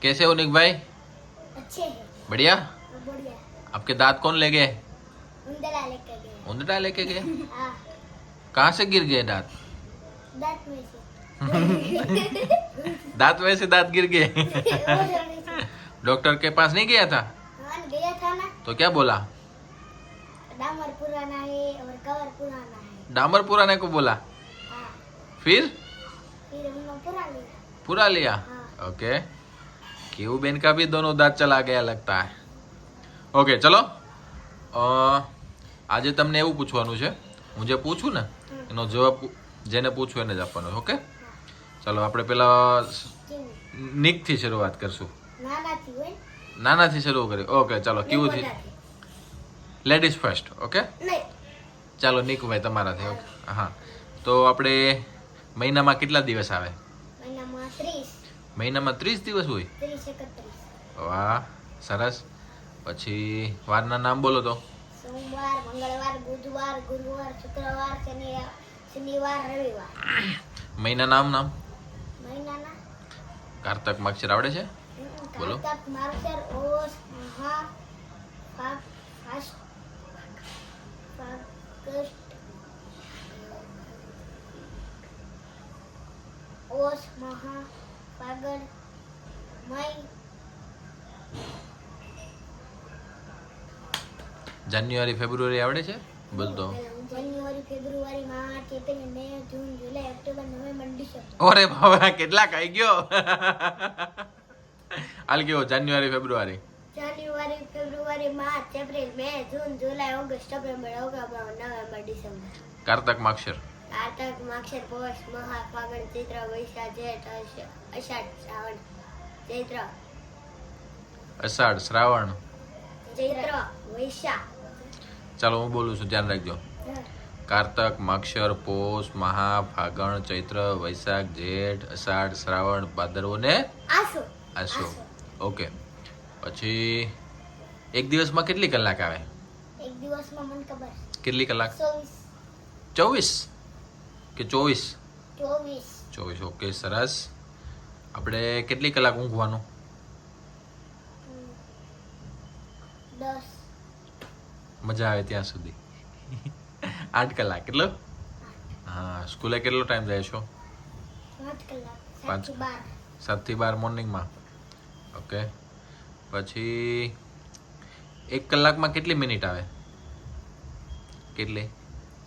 कैसे हो निक भाई? अच्छे हैं। बढ़िया। बढ़िया। आपके दांत कौन ले गए? उंदला लेके गए। ऊंधड़ा लेके गए? हाँ, कहाँ से गिर गए दांत? दांत में से। दांत में से दांत गिर गए? ओजन में से। डॉक्टर के पास नहीं गया था? हाँ, गया था ना। तो क्या बोला? डामर पुराना है और कवर पुराना है। डामर पुराने को बोला? हाँ, फिर उन्होंने पुरा लिया। पूरा लिया? हाँ। ओके। क्यू बेन का भी दोनों दांत चला गया लगता है. ઓકે ચલો આજે તમને એવું પૂછવાનું છે, હું જે પૂછું ને એનો જવાબ જેને પૂછવું એને જ આપવાનો છે. ઓકે ચલો આપણે પેલા નિકથી શરૂઆત કરશું. નાનાથી હોય નાનાથી શરૂ કરી. ઓકે ચાલો ક્યુથી. Ladies first. ઓકે નહીં. ચાલો નિકભાઈ તમારાથી. ઓકે હા, તો આપણે મહિનામાં કેટલા દિવસ આવે? મહિનામાં 30. મહિનામાં 30 દિવસ હોય? 30 31. વાહ સરસ. પછી વારના નામ બોલો તો. સોમવાર, મંગળવાર, બુધવાર, ગુરુવાર, શુક્રવાર, શનિવાર, રવિવાર. મહિના નામ મહિનાના કારતક માક્ષર આવડે છે? બોલો. કારતક, માગશર, ઓસ, મહા, ફાગસ્ટ, ઓસ, મહા, ફાગણ, મય, જાન્યુઆરી ફેબ્રુઆરી આવડે છે? બોલ તો. January, February, March, April, May, June, July, October, November, December. ઓરે બાબા કેટલાક આવી ગયો. હાલ કેવો? January February. January, February, March, April, May, June, July, August, September, October, November, December. કારતક માક્ષર. કારતક, માગશર, પોષ, મહા, ફાગણ, ચૈત્ર, વૈશાખ, જેઠ, અષાઢ, શ્રાવણ, ચૈત્ર, અષાઢ, શ્રાવણ. ચૈત્ર, વૈશાખ. ચાલો હું બોલું છું, ધ્યાન રાખજો. કારતક, માક્ષર, પોષ, મહા, ફાગણ, ચૈત્ર, વૈશાખ, જેઠ, અષાઢ, શ્રાવણ, ભાદરવો ને આસો. આસો. ઓકે. પછી એક દિવસમાં કેટલી કલાક આવે? એક દિવસમાં મને ખબર કેટલી કલાક? 24 કે 24? 24 24. ઓકે સરસ. આપણે કેટલી કલાક ઊંઘવાનું? 10 મજા આવે ત્યાં સુધી. 8 કલાક. કેટલો? હા. સ્કૂલે કેટલો ટાઈમ જાય છો? 8 કલાક. 5 7 થી 12. 7 થી 12 મોર્નિંગમાં. ઓકે. પછી 1 કલાકમાં કેટલી મિનિટ આવે? કેટલી?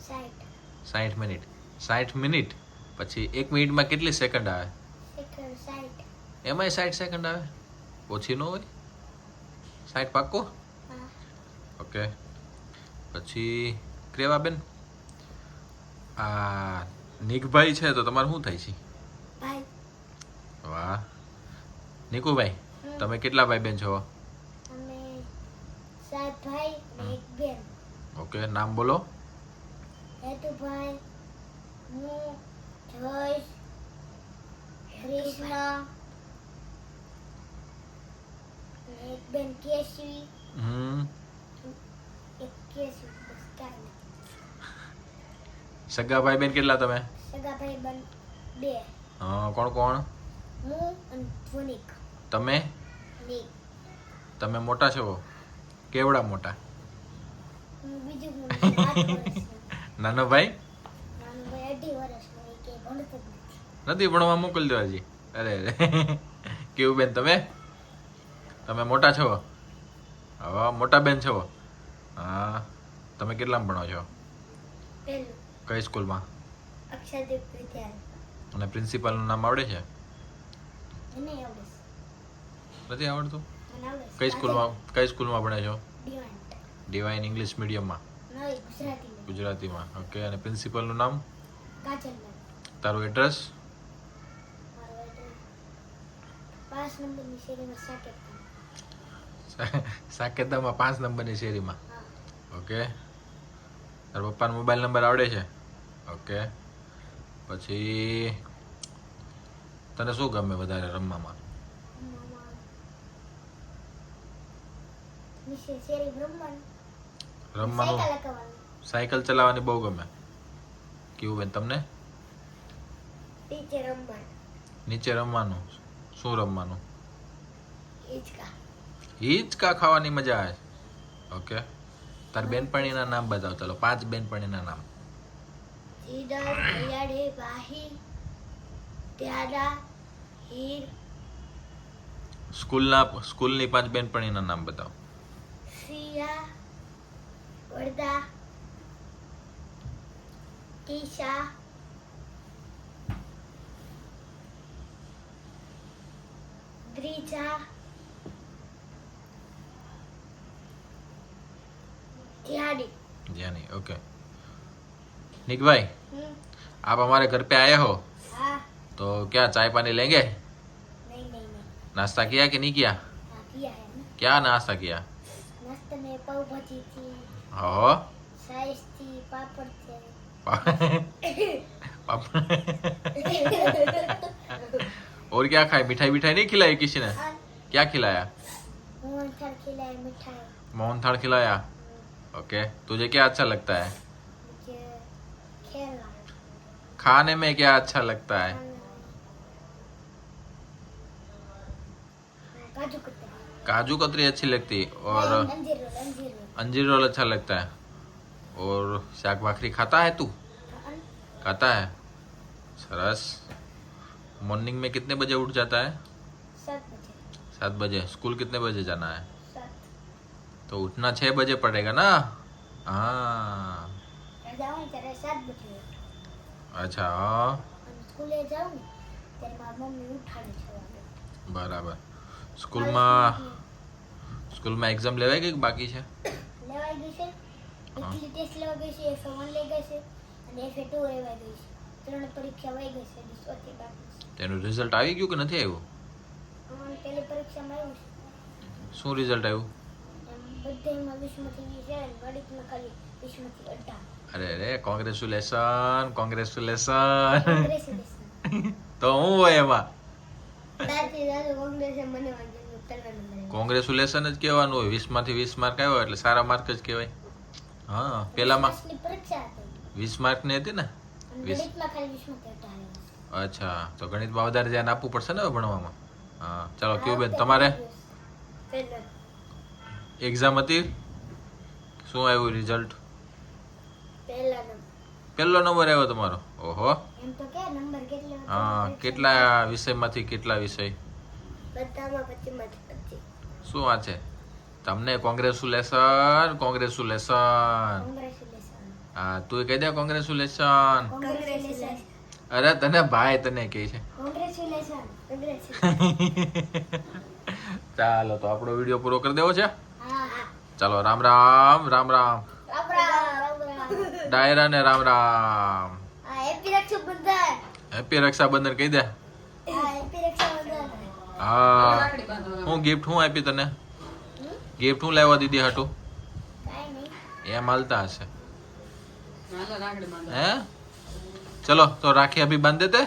60 60 મિનિટ. 60 મિનિટ. પછી 1 મિનિટમાં કેટલી સેકન્ડ આવે? સેકન્ડ 60. એમાંય 60 સેકન્ડ આવે? ઓછી ન હોય? 60 પાક્કો? હા. ઓકે. પછી ક્રેવાબેન, આ નિકભાઈ છે તો તમારે શું થાય છે? ભાઈ. વાહ. નિકુભાઈ, તમે કેટલા ભાઈ બેન છો? અમે 7 ભાઈ અને 1 બેન. ઓકે. નામ બોલો. હેતુભાઈ, હું, જયેશ, કૃષ્ણ, અને 1 બેન કેશવી. એક કેશવી. બસ કાંઈ નહીં. સગા ભાઈ બેન કેટલા તમે? સગા ભાઈ બન 2. હા. કોણ કોણ? હું અને ધ્વનિક. તમે? નીક. તમે મોટા છો? કેવડા મોટા? હું બીજું હું 8 વર્ષનો. નાનો ભાઈ? નાનો ભાઈ 2.5 વર્ષનો. એ કે ભણતો જ નથી. નથી ભણવા મોકલજો હજી. અરે અરે. કેવું બેન તમે? તમે મોટા છો? હા મોટા બેન છો? હા. તમે કેટલામાં ભણો છો? પહેલું કઈ સ્કૂલમાં? અક્ષરદીપ વિદ્યાલય. અને પ્રિન્સિપાલનું નામ આવડે છે? એને આવડે છે. નથી આવડતું? મને આવડે છે. કઈ સ્કૂલમાં ભણે છો? ડિવાઇન. ડિવાઇન ઇંગ્લિશ મીડિયમમાં? નહીં, ગુજરાતીમાં. ગુજરાતીમાં. ઓકે. અને પ્રિન્સિપલનું નામ? કાજલબેન. તારું એડ્રેસ? મારો એડ્રેસ 5 નંબરની શેરીમાં સાકેત. સાકેતામાં 5 નંબરની શેરીમાં. હા. ઓકે. તારા પપ્પાનો મોબાઈલ નંબર આવડે છે? ઓકે. પછી તને શું ગમે વધારે રમવામાં? નીચે શેરી રમવાનું. રમવાનું? સાયકલ હકાવવાનું. સાયકલ ચલાવવાની બહુ ગમે. કેવું બેન તમને? નીચે રમવાનું. નીચે રમવાનું? શું રમવાનું? હિંચકા. હિંચકા ખાવાની મજા આવે. ઓકે, તાર બેનપણીના નામ બતાવ. ચાલો 5 બેનપણીના નામ. જીડર, ભૈયાડી, વાહી, ત્યારા, હીર, સ્કૂલની 5 બેનપણીના નામ બતાવ. સિયા, વરદા, ટીશા, દ્રિજા, ध्यानी. यानी ओके. निक भाई, आप हमारे घर पे आए हो हाँ. तो क्या चाय पानी लेंगे? नहीं नहीं नहीं. नाश्ता किया कि नहीं किया? हाँ किया है ना. क्या नाश्ता किया? नाश्ते में पाव भाजी थी, हो साइज थी, पापड़ थे. और क्या खाए? मिठाई मिठाई नहीं खिलाई किसी ने? हाँ. क्या खिलाया? मोहनथाल खिलाए, मिठाई. मोहनथाल खिलाया. ओके, तुझे क्या अच्छा लगता है? मुझे खेलना. खाने में क्या अच्छा लगता है? काजू कतली. काजू कतरी अच्छी लगती और अंजीर रोल, अंजीर रोल. अंजीर रोल अच्छा लगता है. और शाक भाखरी खाता है तू? खाता है. सरस. मॉर्निंग में कितने बजे उठ जाता है? 7 बजे. 7 बजे. स्कूल कितने बजे जाना है? 7. तो उठना 6 बजे पड़ेगा ना. हाँ जाऊँ ત્યારે 7 બજે. अच्छा हाँ. અને સ્કૂલે જાઉં ને ત્યારે મારી મમ્મી ઉઠાડે 6 વાગે. બરાબર. સ્કૂલમાં એક્ઝામ લેવાઈ ગઈ કે બાકી છે? લેવાઈ ગઈ છે. વીકલી ટેસ્ટ લેવા ગઈ છે, FA1 લઈ ગઈ છે અને FA2 લેવાઈ ગઈ છે. 3 પરીક્ષા વહી ગઈ છે, ચોથી બાકી છે. તેનું રિઝલ્ટ આવી ગયું કે નથી આવ્યું? અમારી પહેલી પરીક્ષામાં આવ્યું છે. શું રિઝલ્ટ આવ્યું? એમ બધામાં 20માંથી 20 છે અને ગણિતમાં ખાલી 20માંથી 18. અરે અરે, કોંગ્રેચ્યુલેશન કોંગ્રેચ્યુલેશન. કોંગ્રેચ્યુલેશન. તો હું હોય એમાં દાદી કોંગ્રેસે મને વાંચ્યું પહેલા નંબરે. કોંગ્રેચ્યુલેશન જ કહેવાનું હોય. 20માંથી 20 માર્ક આવ્યો એટલે સારા માર્ક જ કહેવાય. હા, પેલામાં ની પરીક્ષા હતી 20 માર્કની હતી ને? અને ગણિતમાં ખાલી 20માંથી 18 આવ્યા. અચ્છા, તો ગણિતમાં વધારે ધ્યાન આપવું પડશે ને હવે ભણવામાં. હા, ચાલો કયું બેન તમારે પહેલો એક્ઝામ હતી? શું આવ્યું રિઝલ્ટ? પહેલા નંબર. પહેલો નંબર આવ્યો તમારો. ઓહો. એમ તો કે નંબર કેટલા હતા? હા, કેટલા વિષયમાંથી કેટલા વિષય? બધામાં 25માંથી 25. શું વાત છે? તમને કોંગ્રેચ્યુલેશન કોંગ્રેચ્યુલેશન. કોંગ્રેચ્યુલેશન. હા, તું કહી દે કોંગ્રેચ્યુલેશન. કોંગ્રેચ્યુલેશન. અરે તને ભાઈ તને કહે છે. કોંગ્રેચ્યુલેશન. કોંગ્રેચ્યુલેશન. ચાલો, તો આપણો વિડીયો પૂરો કરી દેવો છે. હા હા. ચાલો, રામ રામ રામ રામ. રામ રામ. ડાયરા ને રામ રામ. હા, હેપી રક્ષાબંધન. હેપી રક્ષાબંધન કહી દે. હા, હેપી રક્ષાબંધન. હા, હું ગિફ્ટ હું આપી તને? ગિફ્ટ હું લાવ્યા દીદી હાટું? કાઈ નહીં. એમ હાલતા હશે. હે? ચલો, તો રાખી અભી બાંધ દેતે.